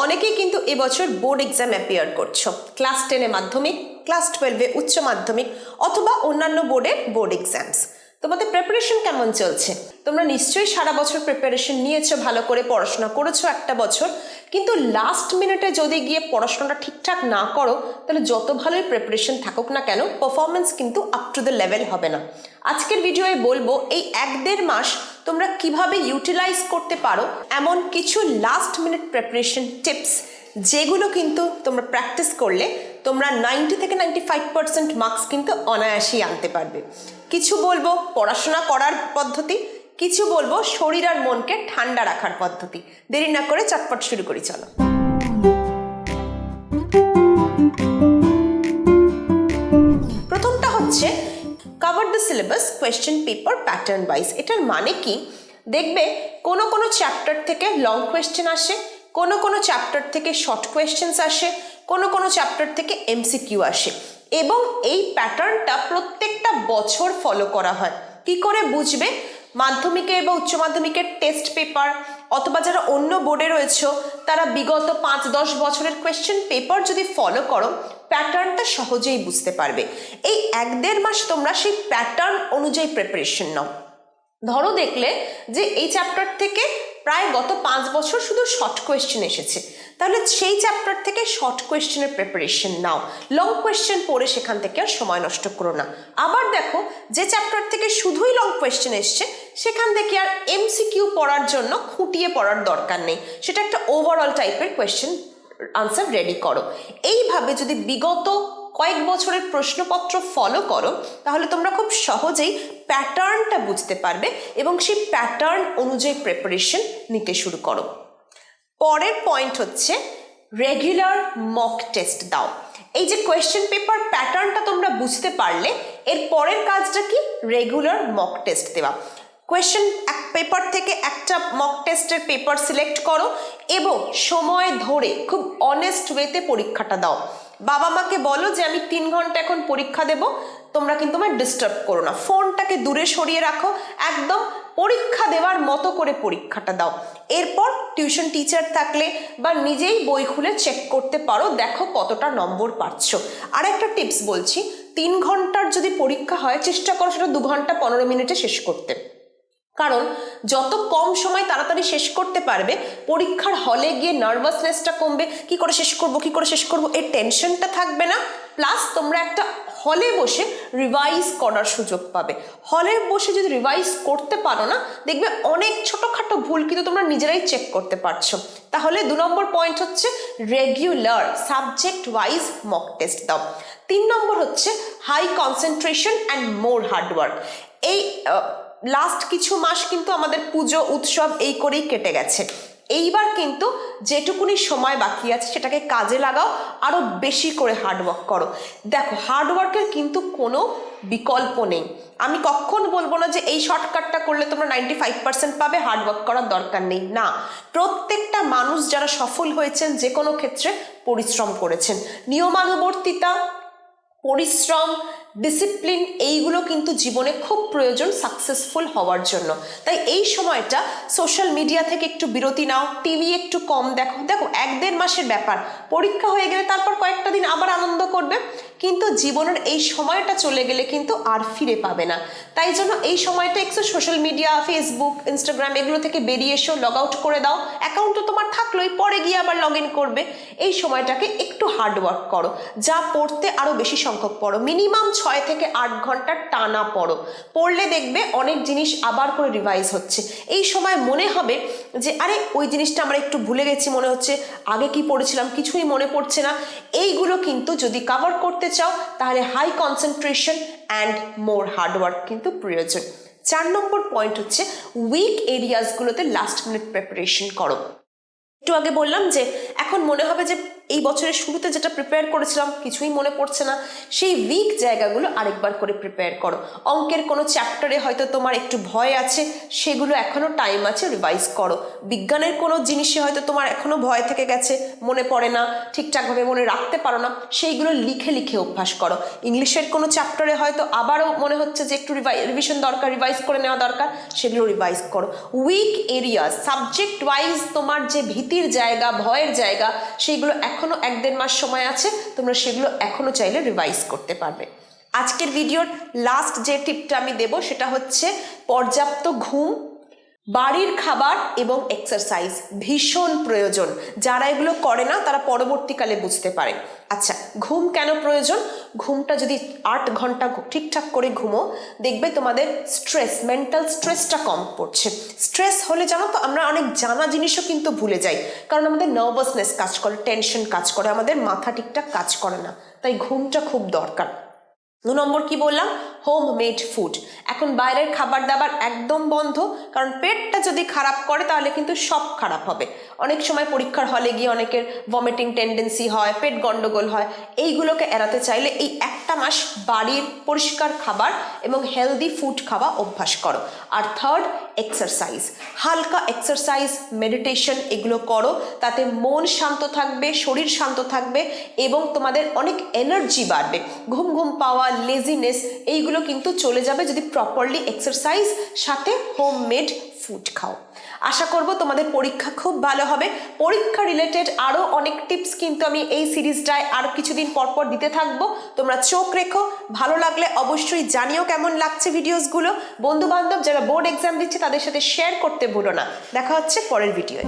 অনেকেই কিন্তু এবছর বোর্ড এক্সাম অ্যাপিয়ার করছো, ক্লাস 10-এ মাধ্যমিক, ক্লাস 12-এ উচ্চ মাধ্যমিক অথবা অন্যান্য বোর্ডের বোর্ড এক্সামস। তোমাদের প্রিপারেশন কেমন চলছে? তোমরা নিশ্চয়ই সারা বছর প্রিপারেশন নিয়েছো, ভালো করে পড়াশোনা করেছো একটা বছর, কিন্তু লাস্ট মিনিটে যদি গিয়ে পড়াশোনাটা ঠিকঠাক না করো তাহলে যত ভালোই প্রিপারেশন থাকুক না কেন পারফরমেন্স কিন্তু আপ টু দ্য লেভেল হবে না। আজকের ভিডিওয়ে বলবো এই 1-1.5 মাস তোমরা কিভাবে ইউটিলাইজ করতে পারো এমন কিছু লাস্ট মিনিট প্রিপারেশন টিপস, যেগুলো কিন্তু তোমরা প্র্যাকটিস করলে তোমরা 90 থেকে 95% মার্কস কিন্তু অনায়াসেই আনতে পারবে। কিছু বলবো পড়াশোনা করার পদ্ধতি, কিছু বলবো শরীর আর মনকে ঠান্ডা রাখার পদ্ধতি। দেরি না করে চটপট শুরু করি, চলো। প্রথমটা হচ্ছে cover the syllabus question paper pattern wise. এটার মানে কি? দেখবে কোনো কোনো চ্যাপ্টার থেকে লং কোয়েশ্চেন আসে, কোনো কোনো চ্যাপ্টার থেকে শর্ট কোয়েশ্চেন্স আসে, কোনো কোনো চ্যাপ্টার থেকে এমসিকিউ আসে, এবং এই প্যাটার্নটা প্রত্যেকটা বছর ফলো করা হয়। কি করে বুঝবে? মাধ্যমিকে বা উচ্চ মাধ্যমিকের টেস্ট পেপার অথবা যারা অন্য বোর্ডে রয়েছে তারা বিগত 5-10 বছরের কোয়েশ্চেন পেপার যদি ফলো করো প্যাটার্নটা সহজেই বুঝতে পারবে। এই 1-1.5 মাস তোমরা সেই প্যাটার্ন অনুযায়ী প্রিপারেশন নাও। ধরো দেখলে যে এই চ্যাপ্টার থেকে প্রায় গত 5 বছর শুধু শর্ট কোয়েশ্চেন এসেছে, তাহলে সেই চ্যাপ্টার থেকে শর্ট কোয়েশ্চেনের প্রিপারেশন নাও, লং কোয়েশ্চেন পড়ে সেখান থেকে আর সময় নষ্ট করো না। আবার দেখো যে চ্যাপ্টার থেকে শুধুই লং কোয়েশ্চেন এসছে সেখান থেকে আর এমসিকিউ পড়ার জন্য খুঁটিয়ে পড়ার দরকার নেই, সেটা একটা ওভারঅল টাইপের কোয়েশ্চেন আনসার রেডি করো। এইভাবে যদি বিগত কয়েক বছরের প্রশ্নপত্র ফলো করো তাহলে তোমরা খুব সহজেই প্যাটার্নটা বুঝতে পারবে এবং সেই প্যাটার্ন অনুযায়ী প্রিপারেশন নিতে শুরু করো। পরের পয়েন্ট হচ্ছে রেগুলার মক টেস্ট দাও। এই যে কোয়েশ্চেন পেপার প্যাটার্নটা তোমরা বুঝতে পারলে এর পরের কাজটা কি? রেগুলার মক টেস্ট দেওয়া। কোয়েশ্চেন পেপার থেকে একটা মক টেস্টের পেপার সিলেক্ট করো এবং সময় ধরে খুব অনেস্ট ওয়েতে পরীক্ষাটা দাও। বাবা মাকে বলো যে আমি 3 ঘন্টা এখন পরীক্ষা দেব, তোমরা কিন্তু আমায় ডিস্টার্ব করো না, ফোনটাকে দূরে সরিয়ে রাখো, একদম পরীক্ষা দেওয়ার মতো করে পরীক্ষাটা দাও। এরপর টিউশন টিচার থাকলে বা নিজেই বই খুলে চেক করতে পারো, দেখো কতটা নম্বর পাচ্ছ। আর একটা টিপস বলছি, 3 ঘন্টার যদি পরীক্ষা হয় চেষ্টা করো সেটা 2 ঘন্টা 15 মিনিটে শেষ করতে, কারণ যত কম সময় তাড়াতাড়ি শেষ করতে পারবে পরীক্ষার হলে গিয়ে নার্ভাসনেসটা কমবে, কি করে শেষ করব এই টেনশনটা থাকবে না। প্লাস তোমরা একটা হলে বসে রিভাইজ করার সুযোগ পাবে। হলে বসে যদি রিভাইজ করতে পারো না দেখবে অনেক ছোটোখাটো ভুল কিন্তু তোমরা নিজেরাই চেক করতে পারছো। তাহলে 2 নম্বর পয়েন্ট হচ্ছে regular subject wise mock test দাও। 3 নম্বর হচ্ছে high concentration and more hard work. এই লাস্ট কিছু মাস কিন্তু আমাদের পুজো উৎসব এই করেই কেটে গেছে, এইবার কিন্তু যেটুকুনি সময় বাকি আছে সেটাকে কাজে লাগাও, আরো বেশি করে হার্ডওয়ার্ক করো। দেখো হার্ডওয়ার্কের কিন্তু কোনো বিকল্প নেই। আমি কখন বলবো না যে এই শর্টকাটটা করলে তোমরা 95% পাবে, হার্ডওয়ার্ক করার দরকার নেই, না। প্রত্যেকটা মানুষ যারা সফল হয়েছেন যে কোনো ক্ষেত্রে পরিশ্রম করেছেন। নিয়মানুবর্তিতা, পরিশ্রম, ডিসিপ্লিন এইগুলো কিন্তু জীবনে খুব প্রয়োজন সাকসেসফুল হওয়ার জন্য। তাই এই সময়টা সোশ্যাল মিডিয়া থেকে একটু বিরতি নাও, টিভি একটু কম দেখো। 1-1.5 মাসের ব্যাপার, পরীক্ষা হয়ে গেলে তারপর কয়েকটা দিন আবার আনন্দ করবে, কিন্তু জীবনের এই সময়টা চলে গেলে কিন্তু আর ফিরে পাবে না। তাই জন্য এই সময়টা একটু সোশ্যাল মিডিয়া, ফেসবুক, ইনস্টাগ্রাম এগুলো থেকে বেরিয়ে এসো, লগ আউট করে দাও। অ্যাকাউন্ট তো তোমার থাকলোই, পরে গিয়ে আবার লগ ইন করবে। এই সময়টাকে একটু হার্ডওয়ার্ক করো, যা পড়তে আরো বেশি সংখ্যক পড়ো, মিনিমাম 6 থেকে 8 ঘন্টা টানা পড়ো। পড়লে দেখবে অনেক জিনিস আবার করে রিভাইজ হচ্ছে। এই সময় মনে হবে যে আরে ওই জিনিসটা আমরা একটু ভুলে গেছি, মনে হচ্ছে আগে কি পড়েছিলাম কিছুই মনে পড়ছে না। এইগুলো কিন্তু যদি কভার করতে চাও তাহলে high concentration and more hard work কিন্তু প্রয়োজন। 4 নম্বর পয়েন্ট হচ্ছে উইক এরিয়াসগুলোতে লাস্ট মিনিট প্রিপারেশন করো। একটু আগে বললাম যে এখন মনে হবে যে এই বছরের শুরুতে যেটা প্রিপেয়ার করেছিলাম কিছুই মনে পড়ছে না, সেই উইক জায়গাগুলো আরেকবার করে প্রিপেয়ার করো। অঙ্কের কোনো চ্যাপ্টারে হয়তো তোমার একটু ভয় আছে, সেগুলো এখনও টাইম আছে, রিভাইজ করো। বিজ্ঞানের কোনো জিনিসে হয়তো তোমার এখনও ভয় থেকে গেছে, মনে পড়ে না, ঠিকঠাকভাবে মনে রাখতে পারো না, সেইগুলো লিখে লিখে অভ্যাস করো। ইংলিশের কোনো চ্যাপ্টারে হয়তো আবারও মনে হচ্ছে যে একটু রিভিশন দরকার, রিভাইজ করে নেওয়া দরকার, সেগুলো রিভাইজ করো। উইক এরিয়া সাবজেক্ট ওয়াইজ তোমার যে ভীতির জায়গা, ভয়ের জায়গা, সেইগুলো এখনও 1-1.5 মাস সময় আছে, তোমরা সেগুলো এখনও চাইলে রিভাইজ করতে পারবে। আজকের ভিডিওর লাস্ট যে টিপটা আমি দেব সেটা হচ্ছে পর্যাপ্ত ঘুম, বাড়ির খাবার এবং এক্সারসাইজ ভীষণ প্রয়োজন। যারা এগুলো করে না তারা পরবর্তীকালে বুঝতে পারে। আচ্ছা, ঘুম কেন প্রয়োজন? ঘুমটা যদি 8 ঘন্টা ঠিকঠাক করে ঘুমো, দেখবে তোমাদের স্ট্রেস, মেন্টাল স্ট্রেসটা কম পড়ছে। স্ট্রেস হলে জানো তো আমরা অনেক জানা জিনিসও কিন্তু ভুলে যাই, কারণ আমাদের নার্ভাসনেস কাজ করে, টেনশন কাজ করে, আমাদের মাথা ঠিকঠাক কাজ করে না। তাই ঘুমটা খুব দরকার। 2 নম্বর কি বললাম? Home made food. এখন বাইরের খাবার দাবার একদম বন্ধ, কারণ পেটটা যদি খারাপ করে তাহলে কিন্তু সব খারাপ হবে। অনেক সময় পরীক্ষার হলে গিয়ে অনেকের ভমিটিং টেন্ডেন্সি হয়, পেট গন্ডগোল হয়। এইগুলোকে এড়াতে চাইলে এই 1 মাস বাড়ির পরিষ্কার খাবার এবং হেলদি ফুড খাওয়া অভ্যাস করো। আর থার্ড, এক্সারসাইজ। হালকা এক্সারসাইজ, মেডিটেশন এগুলো করো, তাতে মন শান্ত থাকবে, শরীর শান্ত থাকবে এবং তোমাদের অনেক এনার্জি বাড়বে। ঘুম ঘুম পাওয়া, লেজিনেস এইগুলো কিন্তু চলে যাবে যদি প্রপারলি এক্সারসাইজ সাথে হোমমেড ফুড খাও। আশা করব তোমাদের পরীক্ষা খুব ভালো হবে। পরীক্ষা রিলেটেড আরও অনেক টিপস কিন্তু আমি এই সিরিজটায় আর কিছুদিন পরপর দিতে থাকবো। তোমরা চোখ রেখো। ভালো লাগলে অবশ্যই জানিও কেমন লাগছে ভিডিওসগুলো। বন্ধু বান্ধব যারা বোর্ড এক্সাম দিচ্ছে তাদের সাথে শেয়ার করতে ভুলো না। দেখা হচ্ছে পরের ভিডিওয়ে।